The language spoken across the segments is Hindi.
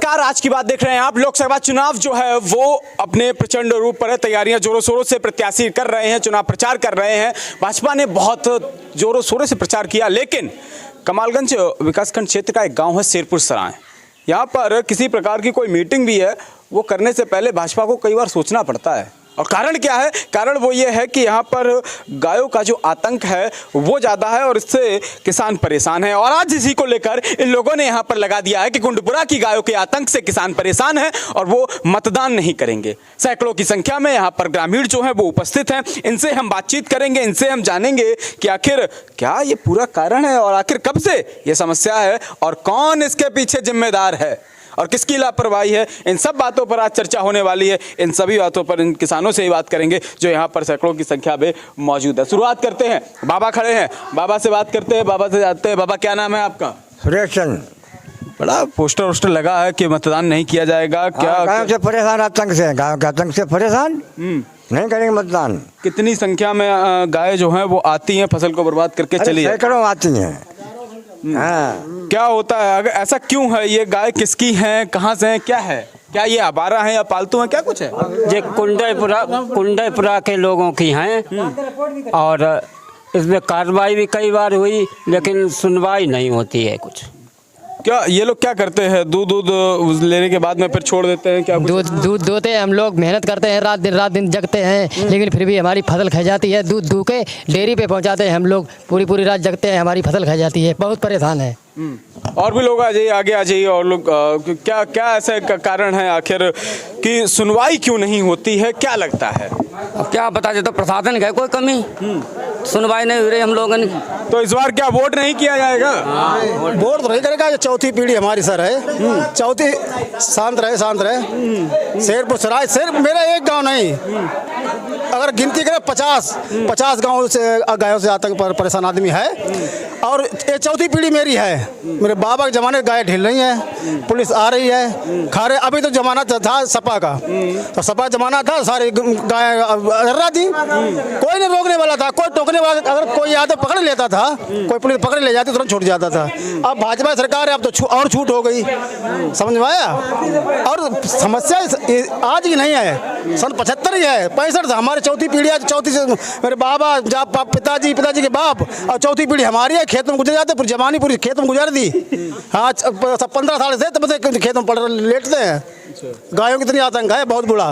नमस्कार, आज की बात देख रहे हैं आप। लोकसभा चुनाव जो है वो अपने प्रचंड रूप पर है। तैयारियां जोरों शोरों से प्रत्याशी कर रहे हैं, चुनाव प्रचार कर रहे हैं। भाजपा ने बहुत जोरों शोरों से प्रचार किया, लेकिन कमालगंज विकासखंड क्षेत्र का एक गांव है शेरपुर सराय। यहाँ पर किसी प्रकार की कोई मीटिंग भी है, वो करने से पहले भाजपा को कई बार सोचना पड़ता है। और कारण क्या है? कारण वो ये है कि यहाँ पर गायों का जो आतंक है वो ज़्यादा है और इससे किसान परेशान है। और आज इसी को लेकर इन लोगों ने यहाँ पर लगा दिया है कि कुंडपुरा की गायों के आतंक से किसान परेशान है और वो मतदान नहीं करेंगे। सैकड़ों की संख्या में यहाँ पर ग्रामीण जो हैं वो उपस्थित हैं। इनसे हम बातचीत करेंगे, इनसे हम जानेंगे कि आखिर क्या ये पूरा कारण है और आखिर कब से ये समस्या है और कौन इसके पीछे जिम्मेदार है और किसकी लापरवाही है। इन सब बातों पर आज चर्चा होने वाली है। इन सभी बातों पर इन किसानों से ही बात करेंगे जो यहाँ पर सैकड़ों की संख्या में मौजूद है। शुरुआत करते हैं, बाबा खड़े हैं, बाबा से बात करते हैं, बाबा से जानते हैं। बाबा, क्या नाम है आपका? सुरेश चंद। बड़ा पोस्टर वोस्टर लगा है कि मतदान नहीं किया जाएगा। क्या गाँव से परेशान, आतंक से, गाँव के आतंक से परेशान, नहीं करेंगे मतदान। कितनी संख्या में गाय जो हैं वो आती हैं, फसल को बर्बाद करके चली जाती सैकड़ों आती हैं। हाँ, क्या होता है? अगर ऐसा क्यों है? ये गाय किसकी हैं, कहाँ से हैं, क्या है? क्या ये आवारा हैं या पालतू हैं, क्या कुछ है? ये कुंडेपुरा के लोगों की हैं और इसमें कार्रवाई भी कई बार हुई लेकिन सुनवाई नहीं होती है कुछ। क्या ये लोग क्या करते हैं? दूध लेने के बाद में फिर छोड़ देते हैं? क्या दूध दोते हैं, हम लोग मेहनत करते हैं, रात दिन जगते हैं, लेकिन फिर भी हमारी फसल खा जाती है। दूध दू के डेयरी पे पहुंचाते हैं, हम लोग पूरी रात जगते हैं, हमारी फसल खा जाती है। बहुत परेशान है। और भी लोग आ जाइए, आगे आ जाइए। और लोग क्या क्या ऐसे कारण है आखिर कि सुनवाई क्यों नहीं होती है? क्या लगता है? अब क्या बता दें, तो प्रशासन का कोई कमी, सुनवाई नहीं हो रही हम लोगों ने। तो इस बार क्या वोट नहीं किया जाएगा? वोट तो नहीं करेगा। ये चौथी पीढ़ी हमारी सर है, चौथी। शांत रहे। शेरपुर सराय सिर्फ मेरा एक गांव नहीं, अगर गिनती करें 50 गांव से गायों से आतंक पर परेशान आदमी है। और ये चौथी पीढ़ी मेरी है। मेरे बाबा के जमाने गाय ढिल रही है, पुलिस आ रही है, खा रहे। अभी तो जमाना था सपा का, तो सपा जमाना था, सारी गाय अर्रा थी, कोई नहीं रोकने वाला था, कोई टोकने वाला। अगर कोई यादव पकड़ लेता था, कोई पुलिस पकड़ ले जाती तुरंत छूट जाता था। अब भाजपा सरकार है, अब तो और छूट हो गई, समझ में आया। और समस्या आज की नहीं है, सन 75 ही है, 65 था। हमारी चौथी पीढ़ी, चौथी से मेरे बाबा पिताजी के बाप, और चौथी पीढ़ी हमारी है। खेत में गुजर जाते, पूरी जवानी पूरी खेत में गुजार दी। हाँ, 15 साल से तब खेत में पड़ लेटते हैं। गायों की इतनी आतंक है, बहुत बुरा।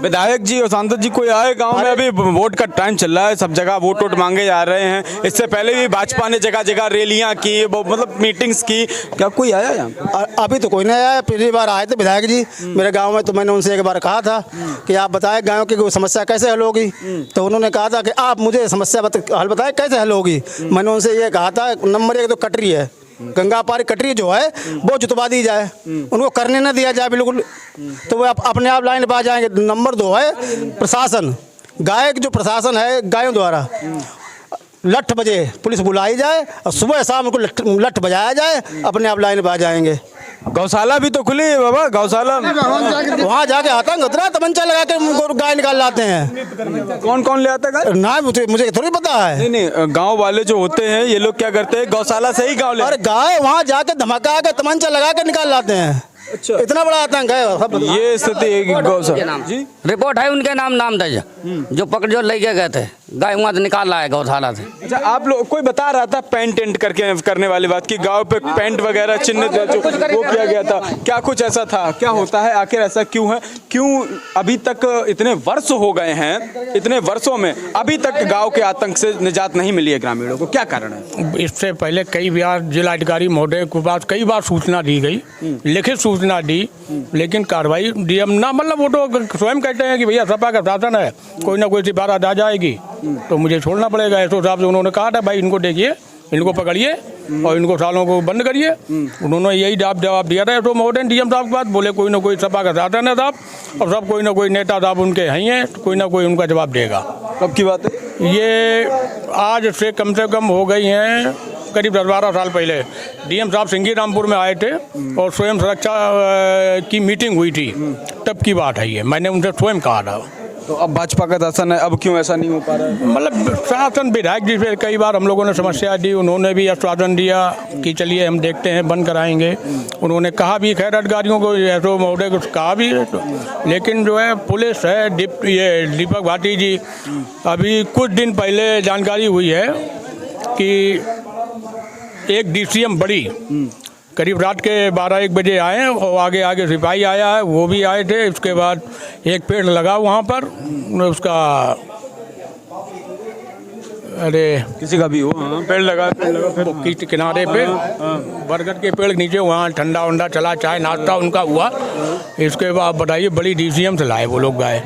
विधायक जी और सांसद जी कोई आए गांव में? अभी वोट का टाइम चल रहा है, सब जगह वोट मांगे जा रहे हैं। इससे पहले भी भाजपा ने जगह जगह रैलियां की, मतलब मीटिंग्स की। क्या कोई आया यहाँ? अभी तो कोई नहीं आया। पिछली बार आए थे विधायक जी मेरे गांव में, तो मैंने उनसे एक बार कहा था कि आप बताएं गायों की समस्या कैसे हल होगी। तो उन्होंने कहा था कि आप मुझे समस्या हल बताएं कैसे हल होगी। मैंने उनसे ये कहा था, नंबर 1 तो कटरी है, गंगा पारी कटरी जो है वो जुतवा दी जाए, उनको करने ना दिया जाए बिल्कुल, तो वो अपने आप लाइन पा जाएंगे। नंबर 2 है प्रशासन, गाय जो प्रशासन है, गायों द्वारा लठ बजे पुलिस बुलाई जाए और सुबह शाम उनको लठ बजाया जाए, अपने आप लाइन पा जाएंगे। गौशाला भी तो खुली है बाबा, गौशाला वहाँ जाके आतंक उतना तमंचा लगा के गाय निकाल लाते हैं। कौन ले आता है? ना मुझे थोड़ी पता है। नहीं, गांव वाले जो होते हैं ये लोग क्या करते हैं, गौशाला से ही गांव ले। अरे गाय वहाँ जाके धमाका के तमंचा लगा के निकाल लाते हैं। अच्छा, इतना बड़ा आतंक है। ये स्थिति गौशाला जी, रिपोर्ट है उनके नाम दर्ज, जो पकड़ जो ले गए थे गाय वहाँ से निकाल लाए गौशाला से। अच्छा, आप लोग कोई बता रहा था पेंट करके करने वाली बात की, गांव पे पेंट वगैरह चिन्ह जो वो किया गया था, क्या कुछ ऐसा था? क्या होता है आखिर, ऐसा क्यों है? क्यों अभी तक इतने वर्ष हो गए हैं, इतने वर्षों में अभी तक गांव के आतंक से निजात नहीं मिली है ग्रामीणों को? क्या कारण है? इससे पहले कई बार जिलाधिकारी महोदय के पास कई बार सूचना दी गई, लिखित सूचना दी, लेकिन कार्रवाई डीएम ना, मतलब वो तो स्वयं कहते हैं कि भैया सपा का शासन है, कोई ना कोई सिफारिश आ जाएगी तो मुझे छोड़ना पड़ेगा। ऐसे हिसाब से उन्होंने कहा था भाई इनको देखिए, इनको पकड़िए और इनको सालों को बंद करिए। उन्होंने यही जवाब दिया था तो महोदय डीएम साहब के पास, बोले कोई ना कोई सपा का शासन है साहब, और सब कोई ना कोई नेता साहब उनके हैं, कोई ना कोई उनका जवाब देगा। कब की बात है ये? आज से कम हो गई हैं करीब 10-12 साल पहले डीएम साहब सिंघी रामपुर में आए थे और स्वयं सुरक्षा की मीटिंग हुई थी, तब की बात है ये। मैंने उनसे स्वयं कहा था। तो अब भाजपा का शासन है, अब क्यों ऐसा नहीं हो पा रहा है? मतलब शासन विधायक जी से कई बार हम लोगों ने समस्या दी, उन्होंने भी आश्वासन दिया कि चलिए हम देखते हैं, बंद कराएंगे। उन्होंने कहा भी खैर अधिकारियों को, एसओ महोदय को कहा भी, लेकिन जो है पुलिस है, ये दीपक भाटी जी, अभी कुछ दिन पहले जानकारी हुई है कि एक डीसीएम बड़ी करीब रात के 12-1 बजे आए हैं और आगे आगे सिपाही आया है, वो भी आए थे। उसके बाद एक पेड़ लगा वहाँ पर, उसका अरे किसी का भी हो, हाँ, पेड़ लगा फिर किनारे पे बरगद के पेड़ के नीचे, वहाँ ठंडा वंडा चला, चाय नाश्ता उनका हुआ। इसके बाद बताइए बड़ी डीसीएम से लाए वो लोग गए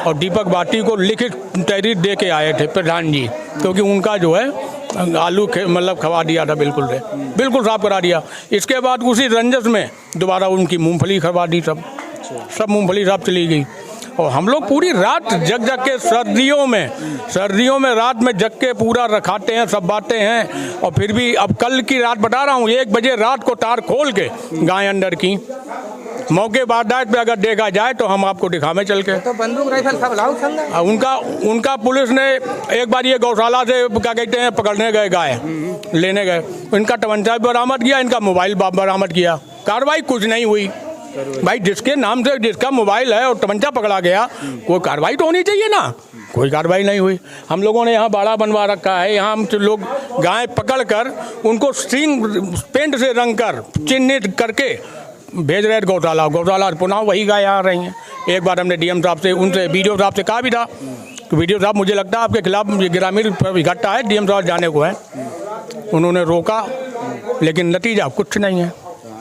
और दीपक भाटी को लिखित तहरीर दे के आए थे प्रधान जी, क्योंकि उनका जो है आलू मतलब खवा दिया था, बिल्कुल साफ करा दिया। इसके बाद उसी रंजस में दोबारा उनकी मूंगफली खवा दी, सब मूंगफली साफ चली गई। और हम लोग पूरी रात जग के सर्दियों में रात में जग के पूरा रखाते हैं, सब बातें हैं। और फिर भी अब कल की रात बता रहा हूँ, 1 बजे रात को तार खोल के गाय अंदर की मौके वारदात पे अगर देखा जाए तो हम आपको दिखावे चल के। तो बंदूक राइफल सब लाओ संग। उनका पुलिस ने एक बार ये गौशाला से क्या कहते हैं पकड़ने गए, गाय लेने गए, इनका तमंचा भी बरामद किया, इनका मोबाइल बरामद किया, कार्रवाई कुछ नहीं हुई। भाई जिसके नाम से जिसका मोबाइल है और तमंचा पकड़ा गया, कोई कार्रवाई तो होनी चाहिए ना, कोई कार्रवाई नहीं हुई। हम लोगों ने यहाँ बाड़ा बनवा रखा है, यहाँ हम लोग गाय पकड़ कर उनको सींग पेंट से रंग कर चिन्हित करके भेज रहे गौशाला पुनः वही गाय आ रही हैं। एक बार हमने डीएम साहब से, उनसे बीडीओ साहब से कहा भी था कि बीडीओ साहब मुझे लगता है आपके खिलाफ ग्रामीण इकट्ठा है, डीएम साहब जाने को है। उन्होंने रोका, लेकिन नतीजा कुछ नहीं है।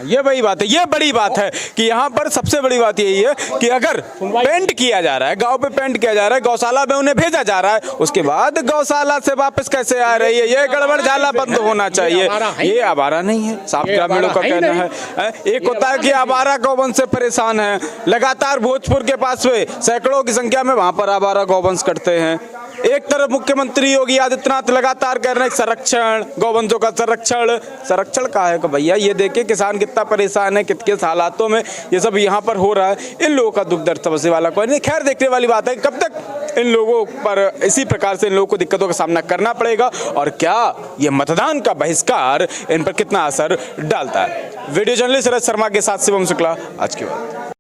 ये वही बात है, ये बड़ी बात है कि यहाँ पर सबसे बड़ी बात यही है कि अगर पेंट किया जा रहा है, गांव पे पेंट किया जा रहा है, गौशाला में उन्हें भेजा जा रहा है, उसके बाद गौशाला से वापस कैसे आ रही है, ये गड़बड़ झाला बंद होना चाहिए। ये आवारा नहीं है, साफ ग्रामीणों का कहना है। एक होता है कि आवारा गौवंश से परेशान है, लगातार भोजपुर के पास में सैकड़ों की संख्या में वहां पर आवारा गौवंश करते हैं। एक तरफ मुख्यमंत्री योगी आदित्यनाथ लगातार कह रहे हैं संरक्षण, गौवंशों का संरक्षण का है कि भैया ये देखिए किसान कितना परेशान है, कितने हालातों में ये सब यहाँ पर हो रहा है। इन लोगों का दुख दर्द समझने वाला कोई नहीं। खैर देखने वाली बात है कब तक इन लोगों पर इसी प्रकार से इन लोगों को दिक्कतों का सामना करना पड़ेगा और क्या ये मतदान का बहिष्कार इन पर कितना असर डालता है। वीडियो जर्नलिस्ट रजत शर्मा के साथ शिवम शुक्ला, आज की बात।